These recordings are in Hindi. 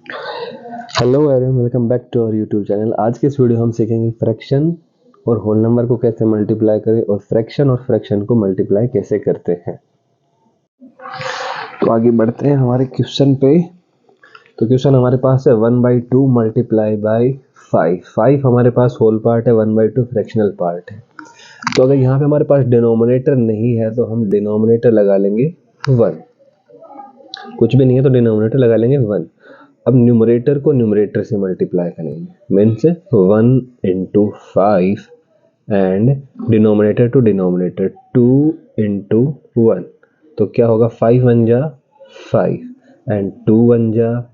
Hello everyone, welcome back to our YouTube channel. आज के इस वीडियो हम सीखेंगे फ्रैक्शन और होल नंबर को कैसे मल्टीप्लाई करें और फ्रैक्शन को मल्टीप्लाई कैसे करते हैं। तो आगे बढ़ते हैं हमारे क्वेश्चन पे। तो क्वेश्चन हमारे पास है 1/2 मल्टीप्लाई बाई 5। 5 हमारे पास होल पार्ट है, 1/2 फ्रैक्शनल पार्ट है। तो अगर यहाँ पे हमारे पास डिनोमिनेटर नहीं है तो हम डिनोमिनेटर लगा लेंगे 1। कुछ भी नहीं है तो डिनोमिनेटर लगा लेंगे 1। अब न्यूमरेटर को न्यूमरेटर से मल्टीप्लाई करेंगे, means 1 into 5 and denominator to denominator 2 into 1। तो क्या होगा, 5 1 जा 5 एंड 2 1 जा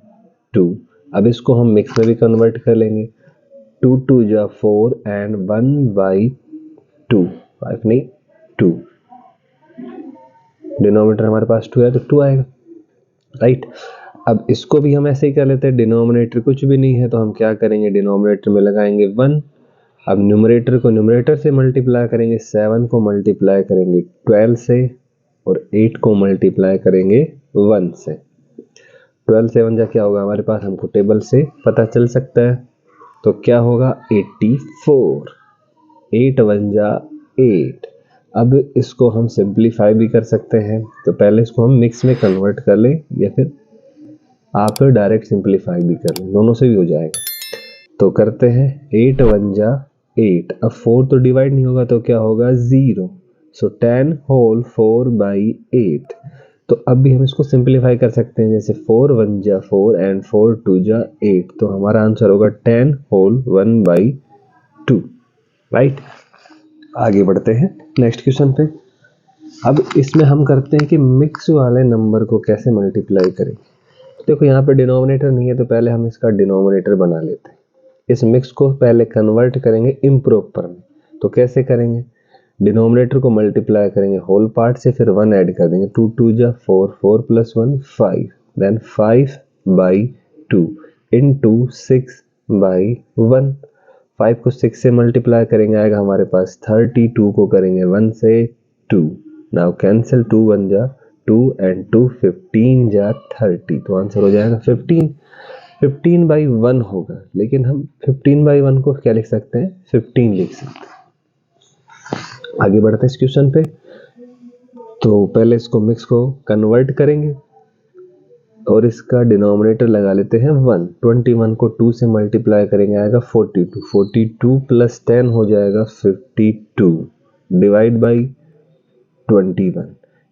2। अब इसको हम मिक्स में भी कन्वर्ट कर लेंगे, 2 2 जा 4 एंड 1/2। 5 नहीं 2, डिनोमिनेटर हमारे पास 2 है तो 2 आएगा, राइट। अब इसको भी हम ऐसे ही कर लेते हैं, डिनोमिनेटर कुछ भी नहीं है तो हम क्या करेंगे, डिनोमिनेटर में लगाएंगे 1। अब न्यूमरेटर को न्यूमरेटर से मल्टीप्लाई करेंगे, 7 को मल्टीप्लाई करेंगे 12 से और 8 को मल्टीप्लाई करेंगे 1 से। 12 से 1 जा क्या होगा हमारे पास, हमको टेबल से पता चल सकता है। तो क्या होगा 84, 8 1 जा 8। अब इसको हम सिंप्लीफाई भी कर सकते हैं, तो पहले इसको हम मिक्स में कन्वर्ट कर लें या फिर आप डायरेक्ट सिंप्लीफाई भी कर लें, दोनों से भी हो जाएगा। तो करते हैं 8 1 जा 8। अब 4 तो डिवाइड नहीं होगा तो क्या होगा 0। सो 10 होल 4/8। तो अब भी हम इसको सिंप्लीफाई कर सकते हैं, जैसे 4 1 जा 4 एंड 4 2 जा 8। तो हमारा आंसर होगा 10 होल 1/2, राइट। आगे बढ़ते हैं नेक्स्ट क्वेश्चन पे। अब इसमें हम करते हैं कि मिक्स वाले नंबर को कैसे मल्टीप्लाई करें। देखो यहाँ पे डिनोमिनेटर नहीं है तो पहले हम इसका डिनोमिनेटर बना लेते हैं। इस मिक्स को पहले कन्वर्ट करेंगे इम्प्रॉपर में। तो कैसे करेंगे, डिनोमिनेटर को मल्टीप्लाई करेंगे होल पार्ट से, फिर 1 ऐड कर देंगे, 2 2 जा 4, 4 + 1 5, देन 5/2 इंटू 6/1। 5 को 6 से मल्टीप्लाई करेंगे, आएगा हमारे पास 32 को करेंगे 1 से 2। नाउ कैंसिल, 2 1 जा 2 एंड 2 15 जा 30। तो आंसर हो जाएगा 15। 15/1 होगा, लेकिन हम 15/1 को क्या लिख सकते हैं, 15 लिख सकते हैं। आगे बढ़ते हैं इस क्वेश्चन पे। तो पहले इसको मिक्स को कन्वर्ट करेंगे और इसका डिनोमिनेटर लगा लेते हैं 1। 21 को 2 से मल्टीप्लाई करेंगे, आएगा 42। 42 + 10 हो जाएगा 52 डिवाइड बाई 21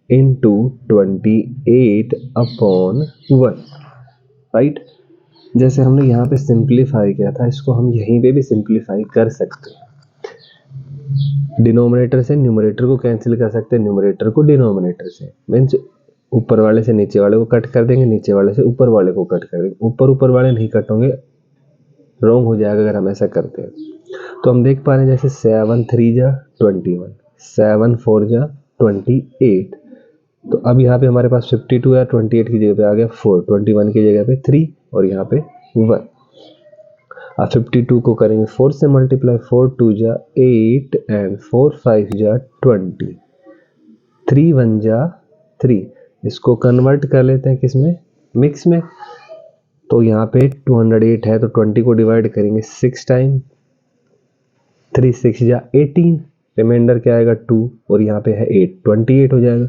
इंटू 28/1, राइट। जैसे हमने यहाँ पे सिंप्लीफाई किया था, इसको हम यहीं पे भी सिंप्लीफाई कर सकते हैं। डिनोमिनेटर से न्यूमरेटर को कैंसिल कर सकते हैं, न्यूमरेटर को डिनोमिनेटर से, मीन्स ऊपर वाले से नीचे वाले को कट कर देंगे, नीचे वाले से ऊपर वाले को कट कर देंगे। ऊपर वाले नहीं कट होंगे, रॉन्ग हो जाएगा अगर हम ऐसा करते हैं। तो हम देख पा रहे हैं जैसे 7 3 जा 21, 7 4 जा 28। तो अब यहाँ पे हमारे पास 52 है, 28 की जगह पे आ गया 4, 21 की जगह पे 3 और यहाँ पे 1। अब 52 को करेंगे 4 से मल्टीप्लाई, 4 2 जा 8 एंड 4 5 जा 20, 3 1 जा 3। इसको कन्वर्ट कर लेते हैं किसमें, मिक्स में। तो यहाँ पे 208 है तो 20 को डिवाइड करेंगे 6 टाइम, 3 6 जा 18, रिमाइंडर क्या आएगा 2 और यहाँ पे है 8, 28 हो जाएगा।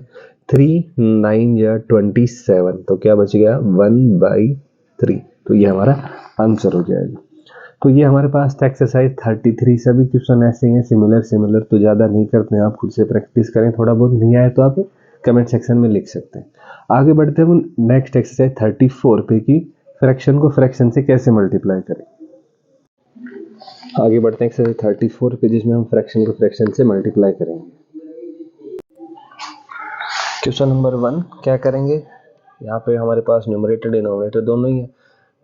3 9 जा 27, तो क्या बच गया 1/3। तो ये हमारा आंसर हो जाएगा। तो ये हमारे पास था एक्सरसाइज 33। सभी क्वेश्चन ऐसे हैं सिमिलर, तो ज़्यादा नहीं करते हैं, आप खुद से प्रैक्टिस करें। थोड़ा बहुत नहीं आए तो आप कमेंट सेक्शन में लिख सकते हैं। आगे बढ़ते हैं नेक्स्ट एक्सरसाइज 34 पे कि फ्रैक्शन को फ्रैक्शन से कैसे मल्टीप्लाई करें। आगे बढ़ते हैं एक्सरसाइज 34 पे, जिसमें हम फ्रैक्शन को फ्रैक्शन से मल्टीप्लाई करेंगे। क्वेश्चन नंबर 1 क्या करेंगे, यहाँ पे हमारे पास न्यूमरेटर डिनोमिनेटर दोनों ही है।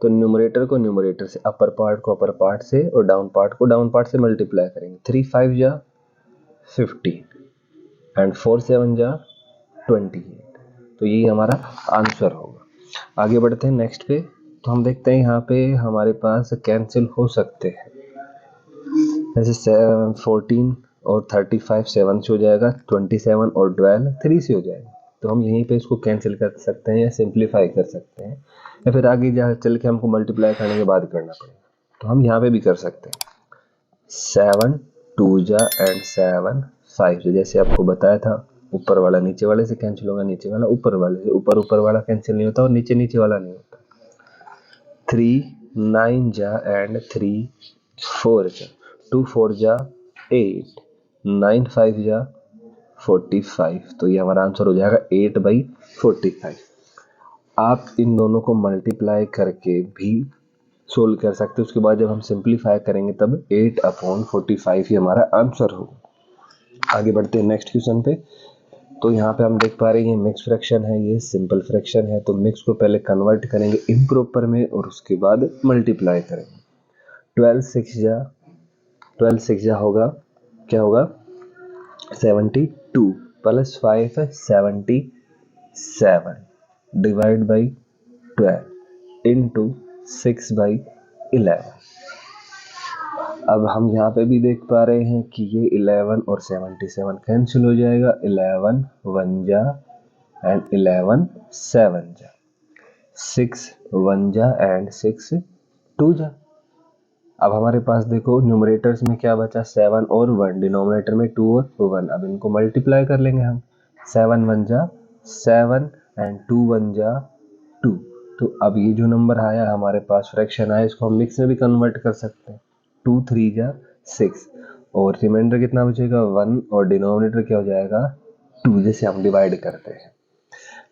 तो न्यूमरेटर को न्यूमरेटर से, अपर पार्ट को अपर पार्ट से और डाउन पार्ट को डाउन पार्ट से मल्टीप्लाई करेंगे। 3 5 जा 50 एंड 4 7 जा 28। तो यही हमारा आंसर होगा। आगे बढ़ते हैं नेक्स्ट पे। तो हम देखते हैं यहाँ पे हमारे पास कैंसिल हो सकते हैं, जैसे 14 और 35 7 से हो जाएगा, 27 और 12 3 से हो जाएगा। तो हम यहीं पे इसको कैंसिल कर सकते हैं या सिंप्लीफाई कर सकते हैं। या फिर आगे जा चल के हमको मल्टीप्लाई करने के बाद करना पड़ेगा, तो हम यहाँ पे भी कर सकते हैं। 7 2 जा एंड 7 5 जा, जैसे आपको बताया था ऊपर वाला नीचे वाले से कैंसिल होगा, नीचे वाला ऊपर वाले से, ऊपर वाला कैंसिल नहीं होता और नीचे वाला नहीं होता। 3 9 जा एंड 3 4 जा, 2 4 जा 8, 9 5 जा 45, तो ये हमारा आंसर हो जाएगा 8/45। आप इन दोनों को मल्टीप्लाई करके भी सोल्व कर सकते हैं, उसके बाद जब हम सिंप्लीफाई करेंगे तब 8/45 ही हमारा आंसर होगा। आगे बढ़ते हैं नेक्स्ट क्वेश्चन पे। तो यहाँ पे हम देख पा रहे हैं ये मिक्स फ्रैक्शन है, ये सिंपल फ्रैक्शन है, तो मिक्स को पहले कन्वर्ट करेंगे इम्प्रॉपर में और उसके बाद मल्टीप्लाई करेंगे। 12 6 जा होगा, क्या होगा 72 प्लस 5 है 77 डिवाइड बाई 12 इंटू 6/11। अब हम यहाँ पे भी देख पा रहे हैं कि ये 11 और 77 कैंसिल हो जाएगा, 11 1 जा एंड 11 7 जा, 6 1 जा एंड 6 2 जा। अब हमारे पास देखो न्यूमरेटर्स में क्या बचा 7 और 1, डिनोमिनेटर में 2 और 1। अब इनको मल्टीप्लाई कर लेंगे हम, 7 1 जा 7 एंड 2 1 जा 2। तो अब ये जो नंबर आया हमारे पास फ्रैक्शन आया, इसको हम मिक्स में भी कन्वर्ट कर सकते हैं। 2 3 जा 6 और रिमाइंडर कितना बचेगा 1 और डिनोमिनेटर क्या हो जाएगा 2, जैसे हम डिवाइड करते हैं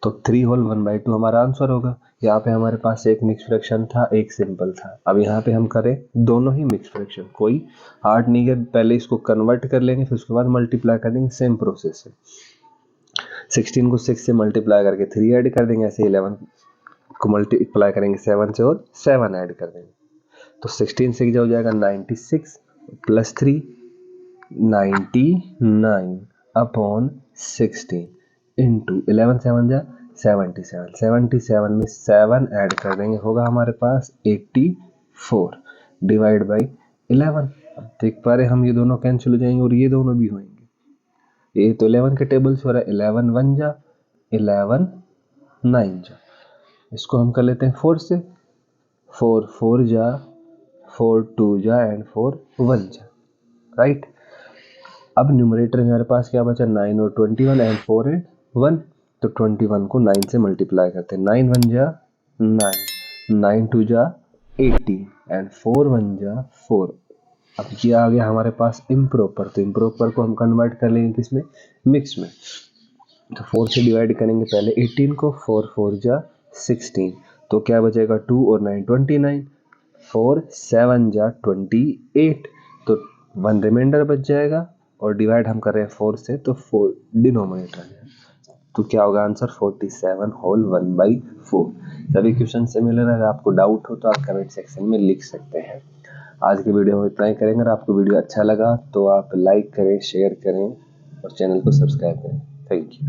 तो 3 होल 1/2 हमारा आंसर होगा। यहाँ पे हमारे पास एक मिक्स फ्रैक्शन था, एक सिंपल था। अब यहाँ पे हम करें दोनों ही मिक्स फ्रैक्शन, कोई हार्ड नहीं है, पहले इसको कन्वर्ट कर लेंगे फिर उसके बाद मल्टीप्लाई कर देंगे, सेम प्रोसेस है। 16 को 6 से मल्टीप्लाई करके 3 ऐड कर देंगे, ऐसे 11 को मल्टीप्लाई करेंगे 7 से और 7 ऐड कर देंगे, तो 16 6 जा हो जाएगा 96 प्लस 3 99 अपॉन 16 इंटू 11 7 जा 77, 77 में 7 ऐड कर देंगे, होगा हमारे पास 84 डिवाइड बाई 11। अब देख पा रहे हम ये दोनों कैंसिल हो जाएंगे और ये दोनों भी होंगे। ये तो 11 के टेबल से हो रहा है, 11 1 जा 11 9 जा, इसको हम कर लेते हैं 4 से, 4 4 जा 4 2 जा एंड 4 1 जा, राइट। अब न्यूमरेटर में हमारे पास क्या बचा 9 और 21 एंड 4 एंड 1, तो 21 को 9 से मल्टीप्लाई करते हैं, 9 1 जा 9, 9 2 जा 18 एंड 4 1 जा 4। अब ये आ गया हमारे पास इम्प्रॉपर, तो इम्प्रॉपर को हम कन्वर्ट कर लेंगे किसमें, मिक्स में। तो 4 से डिवाइड करेंगे पहले 18 को, 4 4 जा 16, तो क्या बचेगा 2 और 9 29, 4 7 जा 28, तो 1 रिमाइंडर बच जाएगा और डिवाइड हम कर रहे हैं 4 से, तो 4 डिनोमिनेटर है, तो क्या होगा आंसर 47 होल 1/4। सभी क्वेश्चन से मिले, अगर आपको डाउट हो तो आप कमेंट सेक्शन में लिख सकते हैं। आज की वीडियो में इतना ही करेंगे। अगर आपको वीडियो अच्छा लगा तो आप लाइक करें, शेयर करें और चैनल को सब्सक्राइब करें। Thank you.